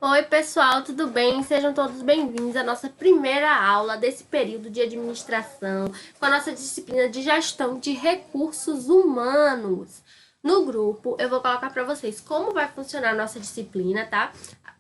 Oi, pessoal, tudo bem? Sejam todos bem-vindos à nossa primeira aula desse período de administração, com a nossa disciplina de gestão de recursos humanos. No grupo, eu vou colocar para vocês como vai funcionar a nossa disciplina, tá?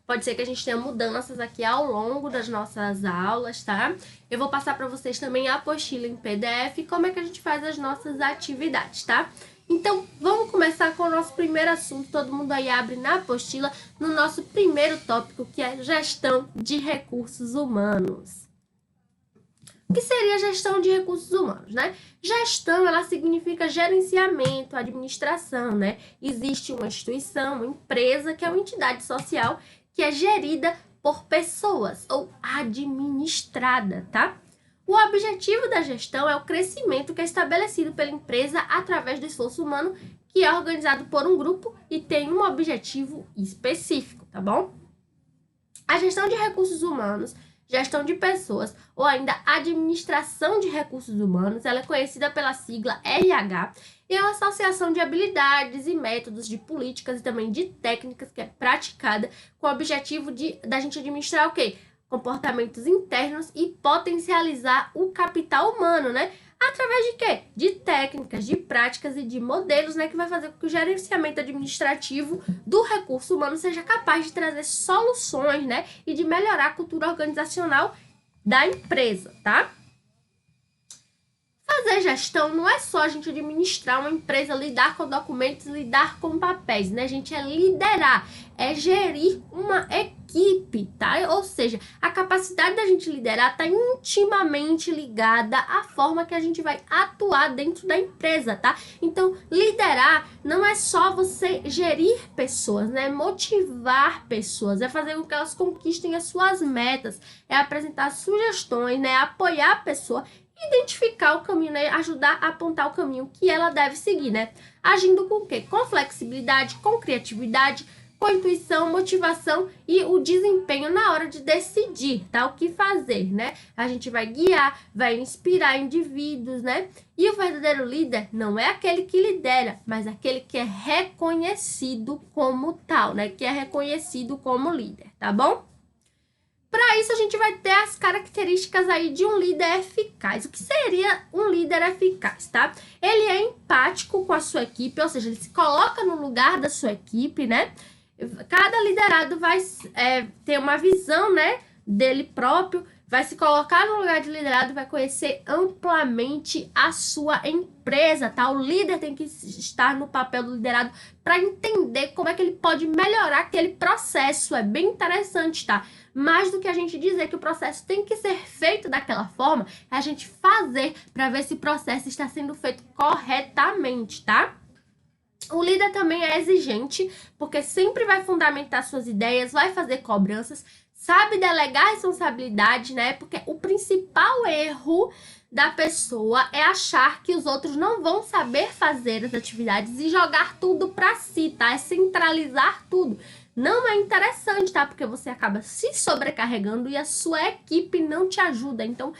Pode ser que a gente tenha mudanças aqui ao longo das nossas aulas, tá? Eu vou passar para vocês também a apostila em PDF e como é que a gente faz as nossas atividades, tá? Então, vamos começar com o nosso primeiro assunto. Todo mundo aí abre na apostila no nosso primeiro tópico, que é gestão de recursos humanos. O que seria gestão de recursos humanos, né? Gestão, ela significa gerenciamento, administração, né? Existe uma instituição, uma empresa, que é uma entidade social que é gerida por pessoas ou administrada, tá? O objetivo da gestão é o crescimento que é estabelecido pela empresa através do esforço humano, que é organizado por um grupo e tem um objetivo específico, tá bom? A gestão de recursos humanos, gestão de pessoas ou ainda administração de recursos humanos, ela é conhecida pela sigla RH e é uma associação de habilidades e métodos de políticas e também de técnicas que é praticada com o objetivo da gente administrar o quê? Comportamentos internos e potencializar o capital humano, né? Através de quê? De técnicas, de práticas e de modelos, né? Que vai fazer com que o gerenciamento administrativo do recurso humano seja capaz de trazer soluções, né? E de melhorar a cultura organizacional da empresa, tá? Fazer gestão não é só a gente administrar uma empresa, lidar com documentos, lidar com papéis, né? A gente é liderar, é gerir uma equipe, tá? Ou seja, a capacidade da gente liderar está intimamente ligada à forma que a gente vai atuar dentro da empresa, tá? Então, liderar não é só você gerir pessoas, né? Motivar pessoas, é fazer com que elas conquistem as suas metas, é apresentar sugestões, né? Apoiar a pessoa, identificar o caminho, né? Ajudar a apontar o caminho que ela deve seguir, né? Agindo com o quê? Com flexibilidade, com criatividade, com intuição, motivação e o desempenho na hora de decidir, tá? O que fazer, né? A gente vai guiar, vai inspirar indivíduos, né? E o verdadeiro líder não é aquele que lidera, mas aquele que é reconhecido como tal, né? Que é reconhecido como líder, tá bom? Para isso, a gente vai ter as características aí de um líder eficaz. O que seria um líder eficaz, tá? Ele é empático com a sua equipe, ou seja, ele se coloca no lugar da sua equipe, né? Cada liderado vai ter uma visão, né, dele próprio, vai se colocar no lugar de liderado, vai conhecer amplamente a sua empresa, tá? O líder tem que estar no papel do liderado para entender como é que ele pode melhorar aquele processo. É bem interessante, tá? Mais do que a gente dizer que o processo tem que ser feito daquela forma, é a gente fazer para ver se o processo está sendo feito corretamente, tá? O líder também é exigente, porque sempre vai fundamentar suas ideias, vai fazer cobranças, sabe delegar responsabilidade, né? Porque o principal erro da pessoa é achar que os outros não vão saber fazer as atividades e jogar tudo para si, tá? É centralizar tudo. Não é interessante, tá? Porque você acaba se sobrecarregando e a sua equipe não te ajuda. Então,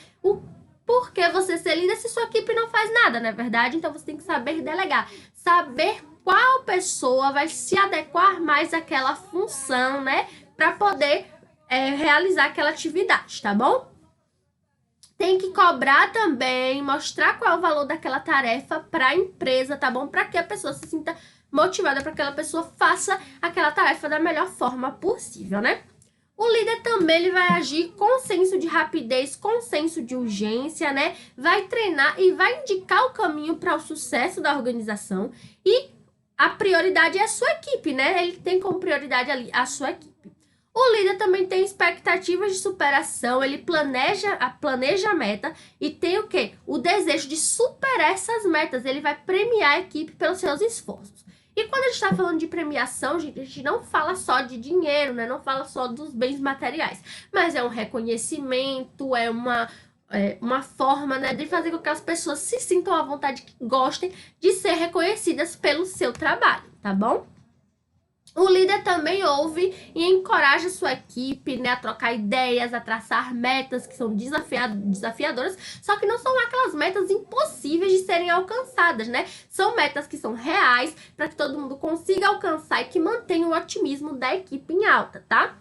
por que você ser líder se sua equipe não faz nada, não é verdade? Então, você tem que saber delegar, saber qual pessoa vai se adequar mais àquela função, né? Para poder realizar aquela atividade, tá bom? Tem que cobrar também, mostrar qual é o valor daquela tarefa para a empresa, tá bom? Para que a pessoa se sinta motivada, para que aquela pessoa faça aquela tarefa da melhor forma possível, né? O líder também ele vai agir com senso de rapidez, com senso de urgência, né? Vai treinar e vai indicar o caminho para o sucesso da organização e a prioridade é a sua equipe, né? Ele tem como prioridade ali a sua equipe. O líder também tem expectativas de superação, ele planeja a meta e tem o quê? O desejo de superar essas metas, ele vai premiar a equipe pelos seus esforços. E quando a gente está falando de premiação, gente, a gente não fala só de dinheiro, né? Não fala só dos bens materiais, mas é um reconhecimento, é uma forma, né, de fazer com que as pessoas se sintam à vontade, que gostem de ser reconhecidas pelo seu trabalho, tá bom? O líder também ouve e encoraja sua equipe, né, a trocar ideias, a traçar metas que são desafiadoras, só que não são aquelas metas impossíveis de serem alcançadas, né? São metas que são reais para que todo mundo consiga alcançar e que mantenha o otimismo da equipe em alta, tá?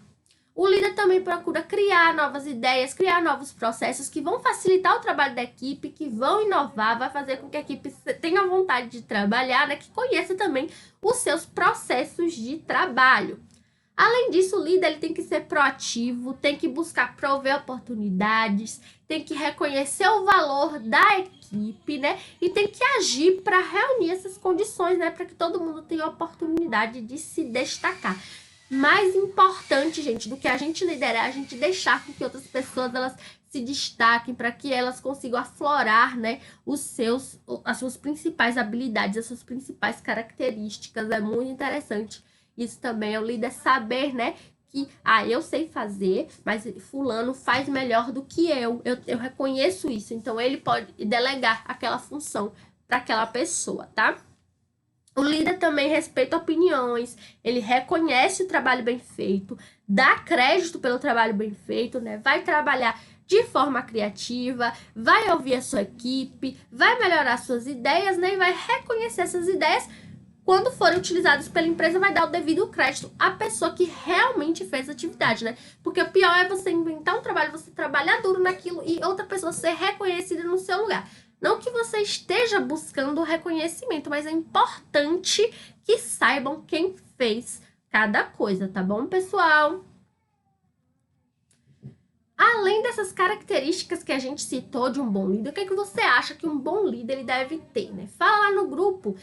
O líder também procura criar novas ideias, criar novos processos que vão facilitar o trabalho da equipe, que vão inovar, vai fazer com que a equipe tenha vontade de trabalhar, né? Que conheça também os seus processos de trabalho. Além disso, o líder ele tem que ser proativo, tem que buscar prover oportunidades, tem que reconhecer o valor da equipe, né? E tem que agir para reunir essas condições, né? Para que todo mundo tenha a oportunidade de se destacar. Mais importante, gente, do que a gente liderar, a gente deixar com que outras pessoas elas se destaquem para que elas consigam aflorar, né, as suas principais habilidades, as suas principais características. É muito interessante. Isso também é o líder saber, né, que eu sei fazer, mas fulano faz melhor do que eu reconheço isso, então ele pode delegar aquela função para aquela pessoa, tá? O líder também respeita opiniões, ele reconhece o trabalho bem feito, dá crédito pelo trabalho bem feito, né? Vai trabalhar de forma criativa, vai ouvir a sua equipe, vai melhorar suas ideias, né? E vai reconhecer essas ideias. Quando forem utilizadas pela empresa, vai dar o devido crédito à pessoa que realmente fez a atividade, né? Porque o pior é você inventar um trabalho, você trabalhar duro naquilo e outra pessoa ser reconhecida no seu lugar. Não que você esteja buscando o reconhecimento, mas é importante que saibam quem fez cada coisa, tá bom, pessoal? Além dessas características que a gente citou de um bom líder, o que você acha que um bom líder ele deve ter, né? Fala lá no grupo,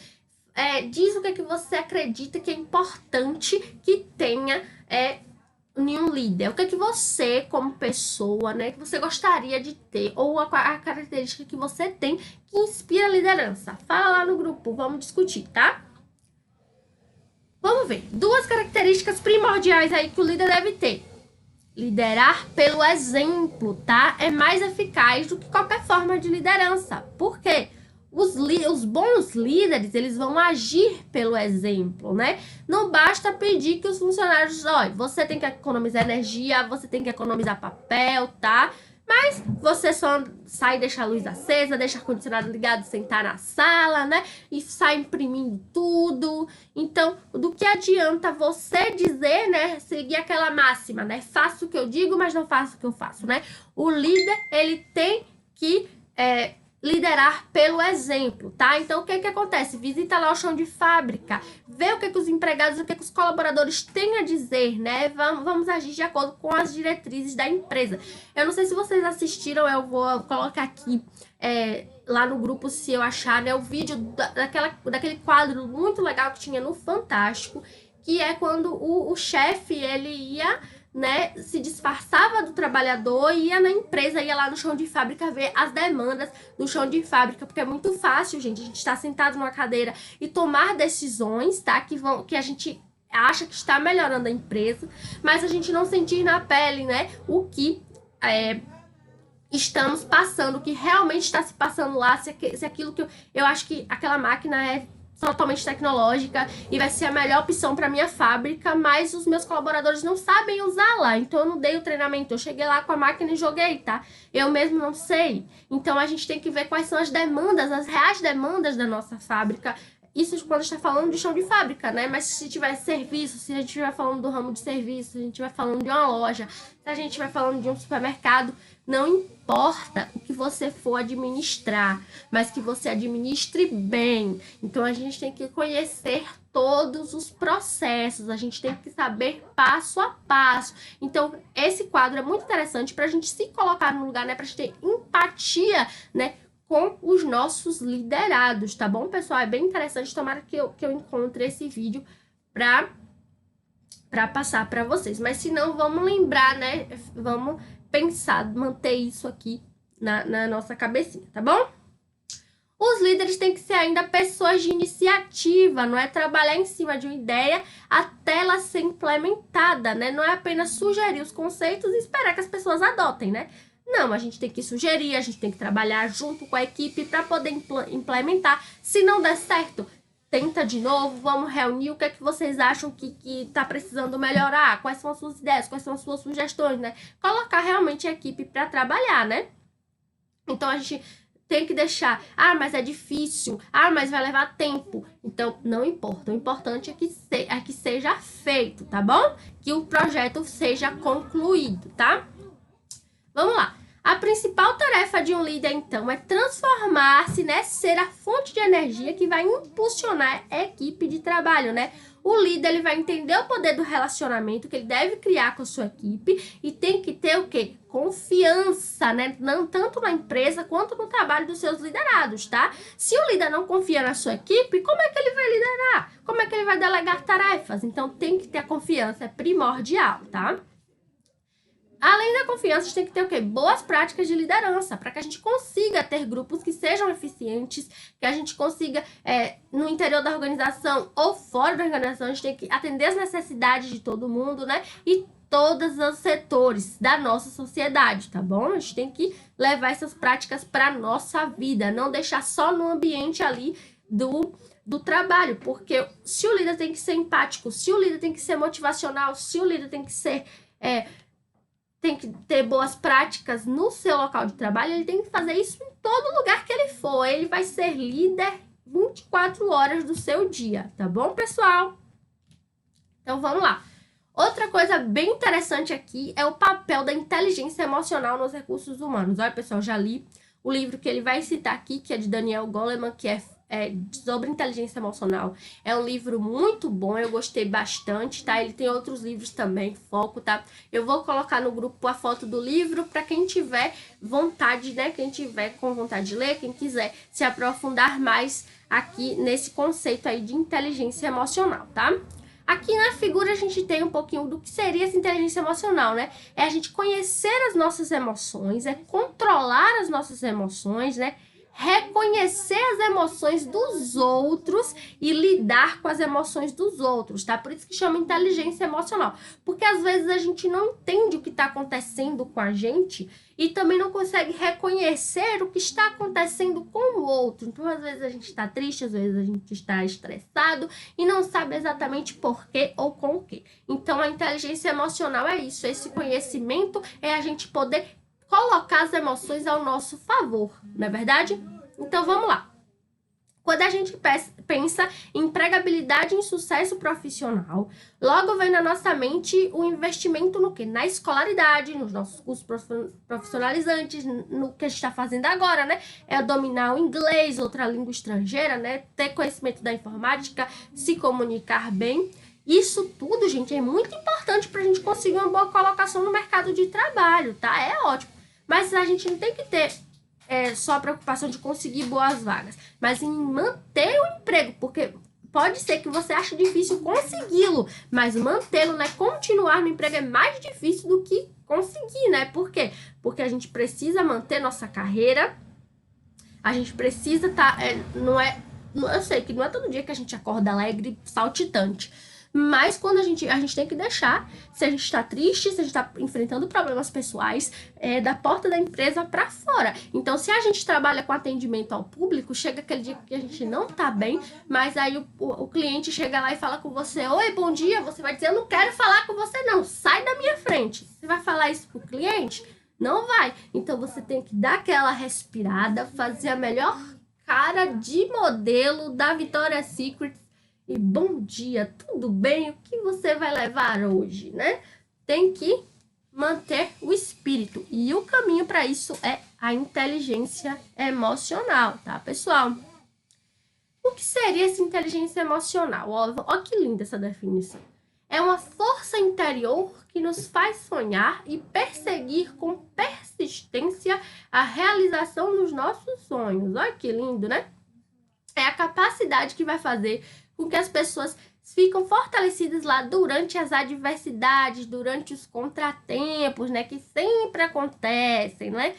diz o que você acredita que é importante que tenha em um líder. O que você, como pessoa, né, que você gostaria de ter, ou a característica que você tem que inspira a liderança. Fala lá no grupo, vamos discutir, tá? Vamos ver. 2 características primordiais aí que o líder deve ter. Liderar pelo exemplo, tá? É mais eficaz do que qualquer forma de liderança. Por quê? Os bons líderes, eles vão agir pelo exemplo, né? Não basta pedir que os funcionários, olha, você tem que economizar energia, você tem que economizar papel, tá? Mas você só sai e deixa a luz acesa, deixa o ar-condicionado ligado, sentar na sala, né? E sai imprimindo tudo. Então, do que adianta você dizer, né? Seguir aquela máxima, né? Faço o que eu digo, mas não faço o que eu faço, né? O líder, ele tem que liderar pelo exemplo, tá? Então, o que acontece? Visita lá o chão de fábrica, vê o que os empregados, o que os colaboradores têm a dizer, né? Vamos agir de acordo com as diretrizes da empresa. Eu não sei se vocês assistiram, eu vou colocar aqui lá no grupo, se eu achar, né? O vídeo daquele quadro muito legal que tinha no Fantástico, que é quando o chefe, ele ia, né, se disfarçava do trabalhador e ia na empresa, ia lá no chão de fábrica ver as demandas do chão de fábrica, porque é muito fácil, gente, a gente estar sentado numa cadeira e tomar decisões, tá, que a gente acha que está melhorando a empresa, mas a gente não sentir na pele, né, o que estamos passando, o que realmente está se passando lá, se aquilo que eu acho que aquela máquina é totalmente tecnológica e vai ser a melhor opção para minha fábrica, mas os meus colaboradores não sabem usar lá, então eu não dei o treinamento, eu cheguei lá com a máquina e joguei, tá? Eu mesmo não sei. Então a gente tem que ver quais são as demandas, as reais demandas da nossa fábrica. Isso quando a gente está falando de chão de fábrica, né? Mas se tiver serviço, se a gente estiver falando do ramo de serviço, se a gente estiver falando de uma loja, se a gente estiver falando de um supermercado, não importa o que você for administrar, mas que você administre bem. Então, a gente tem que conhecer todos os processos, a gente tem que saber passo a passo. Então, esse quadro é muito interessante para a gente se colocar no lugar, né? Para a gente ter empatia, né? Com os nossos liderados, tá bom, pessoal? É bem interessante, tomara que eu encontre esse vídeo para passar para vocês. Mas se não, vamos lembrar, né? Vamos pensar, manter isso aqui na nossa cabecinha, tá bom? Os líderes têm que ser ainda pessoas de iniciativa, não é trabalhar em cima de uma ideia até ela ser implementada, né? Não é apenas sugerir os conceitos e esperar que as pessoas adotem, né? Não, a gente tem que sugerir, a gente tem que trabalhar junto com a equipe para poder implementar. Se não der certo, tenta de novo, vamos reunir o que é que vocês acham que tá precisando melhorar, quais são as suas ideias, quais são as suas sugestões, né? Colocar realmente a equipe para trabalhar, né? Então, a gente tem que deixar, mas é difícil, mas vai levar tempo. Então, não importa, o importante é que seja feito, tá bom? que o projeto seja concluído, tá? Vamos lá. A principal tarefa de um líder, então, é transformar-se, né? Ser a fonte de energia que vai impulsionar a equipe de trabalho, né? O líder, ele vai entender o poder do relacionamento que ele deve criar com a sua equipe e tem que ter o quê? Confiança, né? Não tanto na empresa quanto no trabalho dos seus liderados, tá? Se o líder não confia na sua equipe, como é que ele vai liderar? Como é que ele vai delegar tarefas? Então, tem que ter a confiança, é primordial, tá? Além da confiança, a gente tem que ter o quê? Boas práticas de liderança, para que a gente consiga ter grupos que sejam eficientes, que a gente consiga, no interior da organização ou fora da organização, a gente tem que atender as necessidades de todo mundo, né? E todos os setores da nossa sociedade, tá bom? A gente tem que levar essas práticas para a nossa vida, não deixar só no ambiente ali do trabalho, porque se o líder tem que ser empático, se o líder tem que ser motivacional, se o líder tem que ser... tem que ter boas práticas no seu local de trabalho, ele tem que fazer isso em todo lugar que ele for. Ele vai ser líder 24 horas do seu dia, tá bom, pessoal? Então, vamos lá. Outra coisa bem interessante aqui é o papel da inteligência emocional nos recursos humanos. Olha, pessoal, já li o livro que ele vai citar aqui, que é de Daniel Goleman, que é sobre inteligência emocional. É um livro muito bom, eu gostei bastante, tá? Ele tem outros livros também, foco, tá? Eu vou colocar no grupo a foto do livro para quem tiver vontade, né? Quem tiver com vontade de ler, quem quiser se aprofundar mais aqui nesse conceito aí de inteligência emocional, tá? Aqui na figura a gente tem um pouquinho do que seria essa inteligência emocional, né? É a gente conhecer as nossas emoções, é controlar as nossas emoções, né? Reconhecer as emoções dos outros e lidar com as emoções dos outros, tá? Por isso que chama inteligência emocional. Porque às vezes a gente não entende o que está acontecendo com a gente e também não consegue reconhecer o que está acontecendo com o outro. Então, às vezes a gente está triste, às vezes a gente está estressado e não sabe exatamente por quê ou com o quê. Então, a inteligência emocional é isso. Esse conhecimento é a gente poder colocar as emoções ao nosso favor, não é verdade? Então, vamos lá. Quando a gente pensa em empregabilidade e em sucesso profissional, logo vem na nossa mente o investimento no quê? Na escolaridade, nos nossos cursos profissionalizantes, no que a gente está fazendo agora, né? É dominar o inglês, outra língua estrangeira, né? Ter conhecimento da informática, se comunicar bem. Isso tudo, gente, é muito importante para a gente conseguir uma boa colocação no mercado de trabalho, tá? É ótimo. Mas a gente não tem que ter só a preocupação de conseguir boas vagas, mas em manter o emprego, porque pode ser que você ache difícil consegui-lo, mas mantê-lo, né, continuar no emprego é mais difícil do que conseguir, né? Por quê? Porque a gente precisa manter nossa carreira, a gente precisa eu sei que não é todo dia que a gente acorda alegre, saltitante, mas quando a gente tem que deixar, se a gente está triste, se a gente está enfrentando problemas pessoais, da porta da empresa para fora. Então, se a gente trabalha com atendimento ao público, chega aquele dia que a gente não está bem, mas aí o cliente chega lá e fala com você, oi, bom dia, você vai dizer, eu não quero falar com você não, sai da minha frente. Você vai falar isso pro cliente? Não vai. Então, você tem que dar aquela respirada, fazer a melhor cara de modelo da Victoria's Secret. E bom dia, tudo bem? O que você vai levar hoje, né? Tem que manter o espírito. E o caminho para isso é a inteligência emocional, tá, pessoal? O que seria essa inteligência emocional? Ó que linda essa definição. É uma força interior que nos faz sonhar e perseguir com persistência a realização dos nossos sonhos. Olha que lindo, né? É a capacidade que vai fazer com que as pessoas ficam fortalecidas lá durante as adversidades, durante os contratempos, né, que sempre acontecem, né?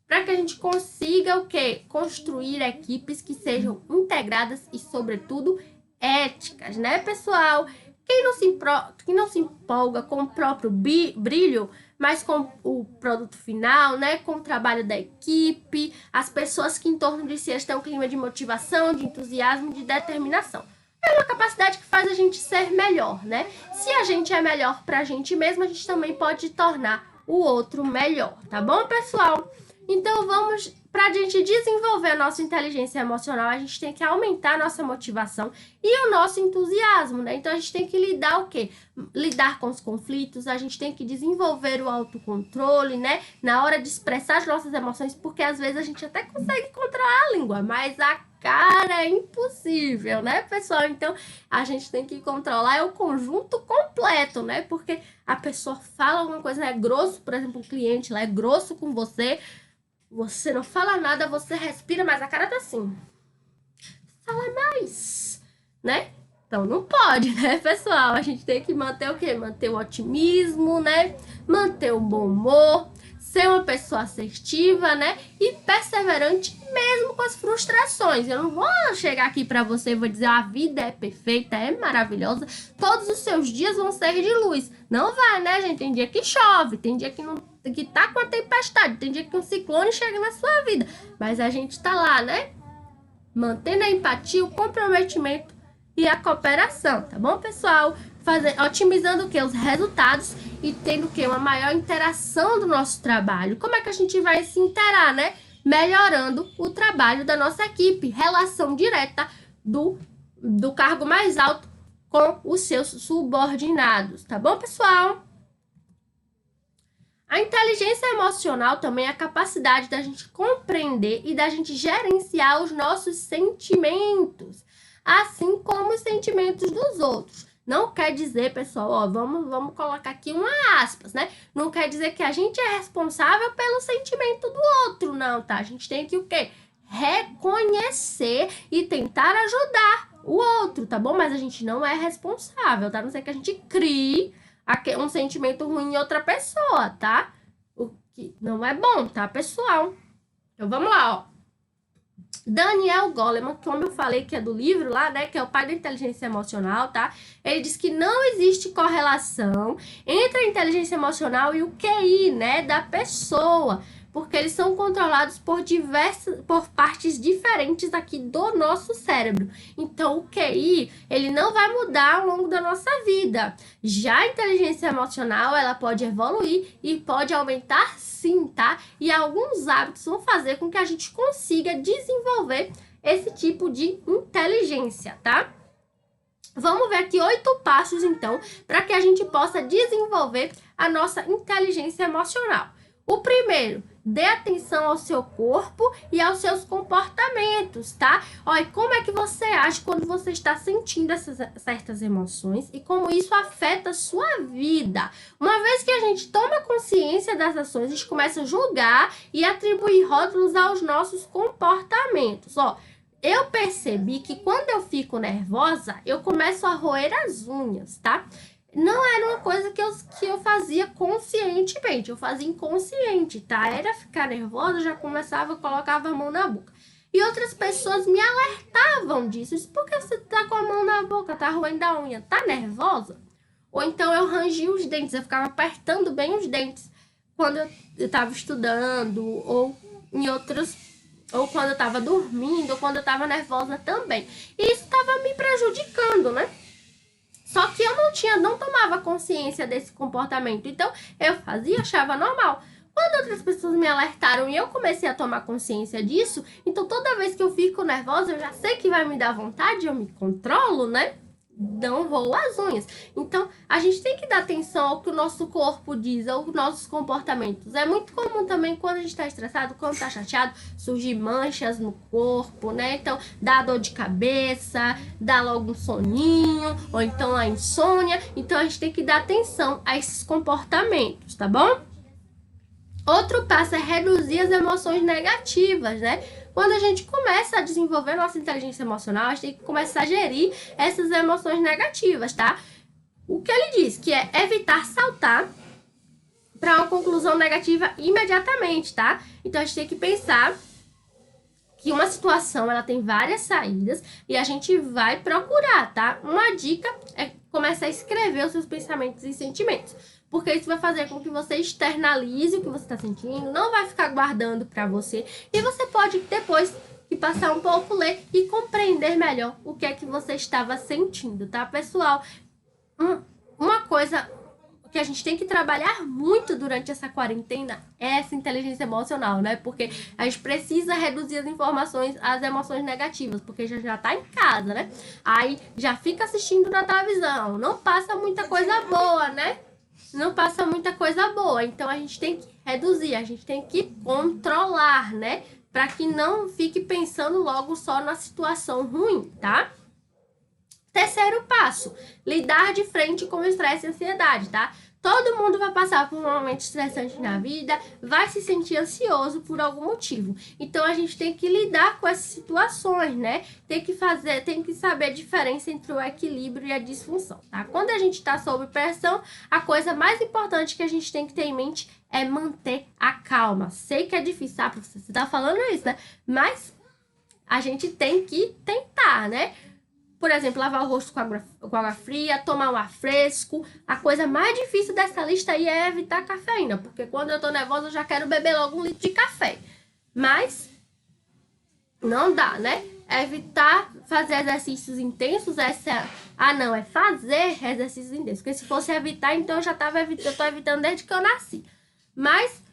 Para que a gente consiga o quê? Construir equipes que sejam integradas e, sobretudo, éticas, né, pessoal? Quem não se empolga com o próprio brilho, mas com o produto final, né? Com o trabalho da equipe, as pessoas que em torno de si estão um clima de motivação, de entusiasmo, de determinação. É uma capacidade que faz a gente ser melhor, né? Se a gente é melhor pra gente mesmo, a gente também pode tornar o outro melhor, tá bom, pessoal? Então, vamos para a gente desenvolver a nossa inteligência emocional, a gente tem que aumentar a nossa motivação e o nosso entusiasmo, né? Então, a gente tem que lidar o quê? Lidar com os conflitos, a gente tem que desenvolver o autocontrole, né? Na hora de expressar as nossas emoções, porque às vezes a gente até consegue controlar a língua, mas a cara é impossível, né, pessoal? Então, a gente tem que controlar o conjunto completo, né? Porque a pessoa fala alguma coisa, né? É grosso, por exemplo, o cliente lá é grosso com você, você não fala nada, você respira, mas a cara tá assim. Fala mais, né? Então não pode, né, pessoal? A gente tem que manter o quê? Manter o otimismo, né? Manter o bom humor, ser uma pessoa assertiva, né? E perseverante mesmo com as frustrações. Eu não vou chegar aqui pra você e vou dizer a vida é perfeita, é maravilhosa, todos os seus dias vão ser de luz. Não vai, né, gente? Tem dia que chove, tem dia que não que tá com a tempestade, tem dia que um ciclone chega na sua vida, mas a gente tá lá, né? Mantendo a empatia, o comprometimento e a cooperação, tá bom, pessoal? Otimizando o que? Os resultados e tendo o que? Uma maior interação do nosso trabalho. Como é que a gente vai se interar, né? Melhorando o trabalho da nossa equipe, relação direta do cargo mais alto com os seus subordinados, tá bom, pessoal? A inteligência emocional também é a capacidade da gente compreender e da gente gerenciar os nossos sentimentos, assim como os sentimentos dos outros. Não quer dizer, pessoal, ó, vamos colocar aqui uma aspas, né? Não quer dizer que a gente é responsável pelo sentimento do outro, não, tá? A gente tem que o quê? Reconhecer e tentar ajudar o outro, tá bom? Mas a gente não é responsável, tá? A não ser que a gente crie um sentimento ruim em outra pessoa, tá? O que não é bom, tá, pessoal? Então, vamos lá, ó. Daniel Goleman, como eu falei que é do livro lá, né, que é o pai da inteligência emocional, tá? Ele diz que não existe correlação entre a inteligência emocional e o QI, né, da pessoa, porque eles são controlados por partes diferentes aqui do nosso cérebro. Então, o QI, ele não vai mudar ao longo da nossa vida. Já a inteligência emocional, ela pode evoluir e pode aumentar sim, tá? E alguns hábitos vão fazer com que a gente consiga desenvolver esse tipo de inteligência, tá? Vamos ver aqui 8 passos, então, para que a gente possa desenvolver a nossa inteligência emocional. O primeiro, dê atenção ao seu corpo e aos seus comportamentos, tá? Olha, como é que você age quando você está sentindo essas certas emoções e como isso afeta a sua vida. Uma vez que a gente toma consciência das ações, a gente começa a julgar e atribuir rótulos aos nossos comportamentos. Ó, eu percebi que quando eu fico nervosa, eu começo a roer as unhas, tá? Não era uma coisa que eu fazia conscientemente, eu fazia inconsciente, tá? Era ficar nervosa, já começava, colocava a mão na boca. E outras pessoas me alertavam disso. Por que você tá com a mão na boca? Tá roendo a unha? Tá nervosa? Ou então eu rangia os dentes, eu ficava apertando bem os dentes quando eu tava estudando, ou em outros, ou quando eu tava dormindo, ou quando eu tava nervosa também. E isso tava me prejudicando, né? Só que eu não tomava consciência desse comportamento. Então, eu fazia, achava normal. Quando outras pessoas me alertaram e eu comecei a tomar consciência disso, então toda vez que eu fico nervosa, eu já sei que vai me dar vontade, eu me controlo, né? Não roo as unhas. Então, a gente tem que dar atenção ao que o nosso corpo diz, aos nossos comportamentos. É muito comum também, quando a gente está estressado, quando está chateado, surgir manchas no corpo, né? Então, dá dor de cabeça, dá logo um soninho, ou então a insônia. Então, a gente tem que dar atenção a esses comportamentos, tá bom? Outro passo é reduzir as emoções negativas, né? Quando a gente começa a desenvolver nossa inteligência emocional, a gente tem que começar a gerir essas emoções negativas, tá? O que ele diz que é evitar saltar para uma conclusão negativa imediatamente, tá? Então, a gente tem que pensar que uma situação, ela tem várias saídas e a gente vai procurar, tá? Uma dica é começar a escrever os seus pensamentos e sentimentos, porque isso vai fazer com que você externalize o que você está sentindo, não vai ficar guardando para você, e você pode depois que passar um pouco, ler e compreender melhor o que é que você estava sentindo, tá, pessoal? Uma coisa que a gente tem que trabalhar muito durante essa quarentena é essa inteligência emocional, né? Porque a gente precisa reduzir as emoções negativas, porque já tá em casa, né? Aí já fica assistindo na televisão, não passa muita coisa boa, né? Não passa muita coisa boa, então a gente tem que reduzir, a gente tem que controlar, né? Para que não fique pensando logo só na situação ruim, tá? Terceiro passo, lidar de frente com o estresse e ansiedade, tá? Todo mundo vai passar por um momento estressante na vida, vai se sentir ansioso por algum motivo. Então a gente tem que lidar com essas situações, né? Tem que saber a diferença entre o equilíbrio e a disfunção, tá? Quando a gente está sob pressão, a coisa mais importante que a gente tem que ter em mente é manter a calma. Sei que é difícil, tá, professor? Você tá falando isso, né? Mas a gente tem que tentar, né? Por exemplo, lavar o rosto com água fria, tomar um ar fresco. A coisa mais difícil dessa lista aí é evitar cafeína, porque quando eu tô nervosa eu já quero beber logo 1 litro de café. Mas não dá, né? Evitar fazer exercícios intensos, é fazer exercícios intensos. Porque se fosse evitar, então eu tô evitando desde que eu nasci. Mas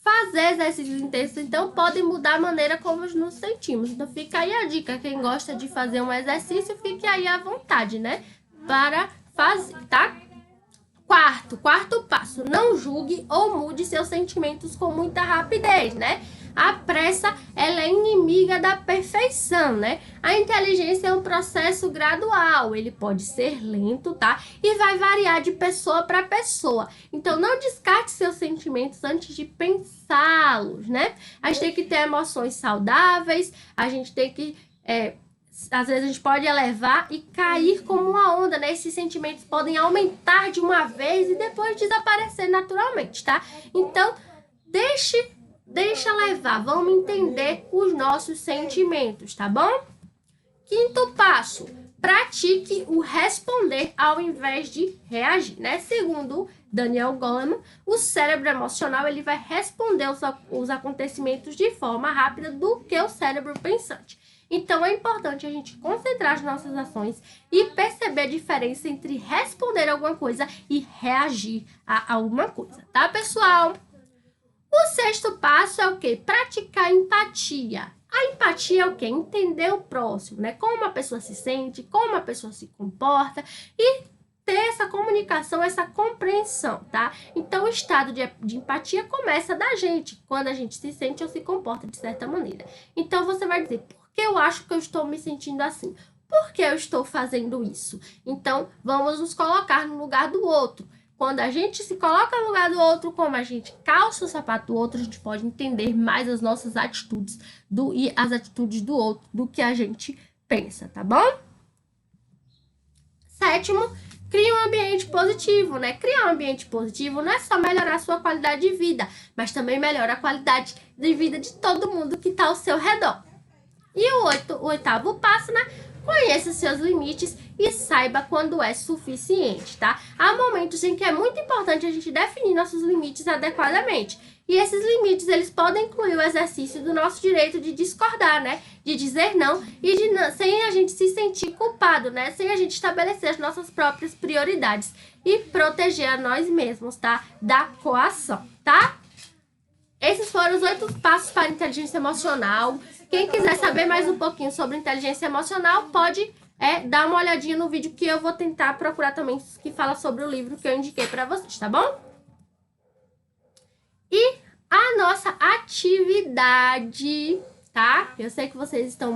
fazer exercícios intensos, então, pode mudar a maneira como nos sentimos. Então, fica aí a dica. Quem gosta de fazer um exercício, fique aí à vontade, né? Para fazer, tá? Quarto passo. Não julgue ou mude seus sentimentos com muita rapidez, né? A pressa, ela é inimiga da perfeição, né? A inteligência é um processo gradual, ele pode ser lento, tá? E vai variar de pessoa para pessoa. Então, não descarte seus sentimentos antes de pensá-los, né? A gente tem que ter emoções saudáveis, a gente tem que... às vezes a gente pode elevar e cair como uma onda, né? Esses sentimentos podem aumentar de uma vez e depois desaparecer naturalmente, tá? Então, deixa levar, vamos entender os nossos sentimentos, tá bom? Quinto passo, pratique o responder ao invés de reagir, né? Segundo Daniel Goleman, o cérebro emocional ele vai responder os acontecimentos de forma rápida do que o cérebro pensante. Então, é importante a gente concentrar as nossas ações e perceber a diferença entre responder alguma coisa e reagir a alguma coisa, tá, pessoal? O sexto passo é o quê? Praticar empatia. A empatia é o quê? Entender o próximo, né? Como a pessoa se sente, como a pessoa se comporta e ter essa comunicação, essa compreensão, tá? Então, o estado de empatia começa da gente, quando a gente se sente ou se comporta de certa maneira. Então, você vai dizer, por que eu acho que eu estou me sentindo assim? Por que eu estou fazendo isso? Então, vamos nos colocar no lugar do outro. Quando a gente se coloca no lugar do outro, como a gente calça o sapato do outro, a gente pode entender mais as nossas atitudes e as atitudes do outro do que a gente pensa, tá bom? Sétimo, cria um ambiente positivo, né? Criar um ambiente positivo não é só melhorar a sua qualidade de vida, mas também melhora a qualidade de vida de todo mundo que está ao seu redor. E o oitavo passo, né? Conheça seus limites e saiba quando é suficiente, tá? Há momentos em que é muito importante a gente definir nossos limites adequadamente. E esses limites, eles podem incluir o exercício do nosso direito de discordar, né? De dizer não e sem a gente se sentir culpado, né? Sem a gente estabelecer as nossas próprias prioridades e proteger a nós mesmos, tá? Da coação, tá? Esses foram os 8 passos para a inteligência emocional. Quem quiser saber mais um pouquinho sobre inteligência emocional, pode dar uma olhadinha no vídeo que eu vou tentar procurar também, que fala sobre o livro que eu indiquei para vocês, tá bom? E a nossa atividade, tá? Eu sei que vocês estão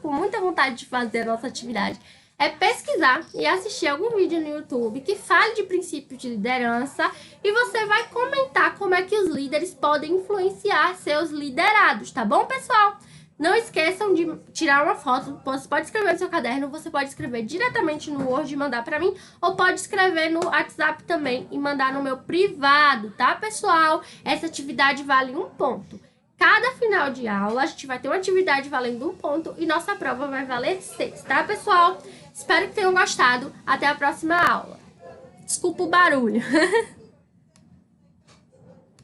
com muita vontade de fazer a nossa atividade. É pesquisar e assistir algum vídeo no YouTube que fale de princípios de liderança e você vai comentar como é que os líderes podem influenciar seus liderados, tá bom, pessoal? Não esqueçam de tirar uma foto, você pode escrever no seu caderno, você pode escrever diretamente no Word e mandar para mim, ou pode escrever no WhatsApp também e mandar no meu privado, tá, pessoal? Essa atividade vale 1 ponto. Cada final de aula, a gente vai ter uma atividade valendo 1 ponto e nossa prova vai valer 6, tá, pessoal? Espero que tenham gostado. Até a próxima aula. Desculpa o barulho.